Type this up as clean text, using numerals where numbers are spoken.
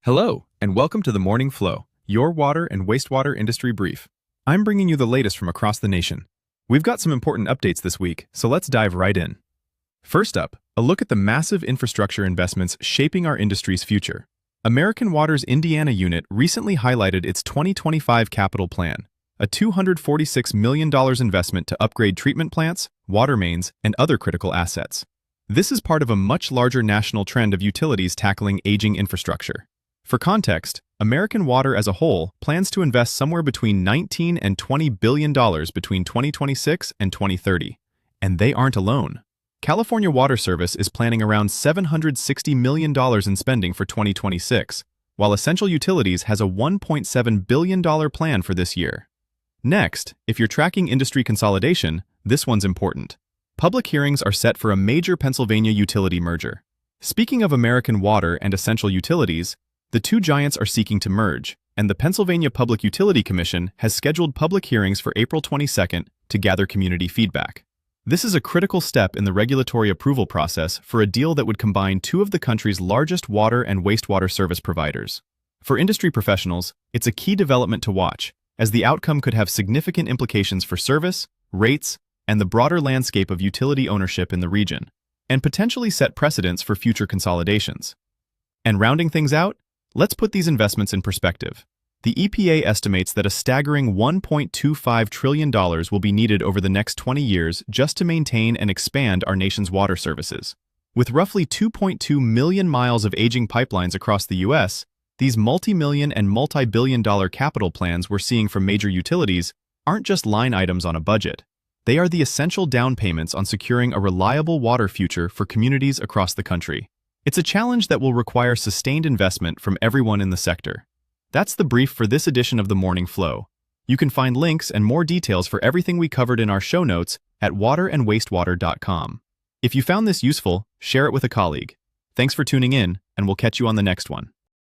Hello, and welcome to the Morning Flow, your water and wastewater industry brief. I'm bringing you the latest from across the nation. We've got some important updates this week, so let's dive right in. First up, a look at the massive infrastructure investments shaping our industry's future. American Water's Indiana unit recently highlighted its 2025 capital plan, a $246 million investment to upgrade treatment plants, water mains, and other critical assets. This is part of a much larger national trend of utilities tackling aging infrastructure. For context, American Water as a whole plans to invest somewhere between $19 and $20 billion between 2026 and 2030. And they aren't alone. California Water Service is planning around $760 million in spending for 2026, while Essential Utilities has a $1.7 billion plan for this year. Next, if you're tracking industry consolidation, this one's important. Public hearings are set for a major Pennsylvania utility merger. Speaking of American Water and Essential Utilities, the two giants are seeking to merge, and the Pennsylvania Public Utility Commission has scheduled public hearings for April 22nd to gather community feedback. This is a critical step in the regulatory approval process for a deal that would combine two of the country's largest water and wastewater service providers. For industry professionals, it's a key development to watch, as the outcome could have significant implications for service, rates, and the broader landscape of utility ownership in the region, and potentially set precedents for future consolidations. And rounding things out, let's put these investments in perspective. The EPA estimates that a staggering $1.25 trillion will be needed over the next 20 years just to maintain and expand our nation's water services. With roughly 2.2 million miles of aging pipelines across the U.S., these multi-million and multi-billion-dollar capital plans we're seeing from major utilities aren't just line items on a budget. They are the essential down payments on securing a reliable water future for communities across the country. It's a challenge that will require sustained investment from everyone in the sector. That's the brief for this edition of the Morning Flow. You can find links and more details for everything we covered in our show notes at waterandwastewater.com. If you found this useful, share it with a colleague. Thanks for tuning in, and we'll catch you on the next one.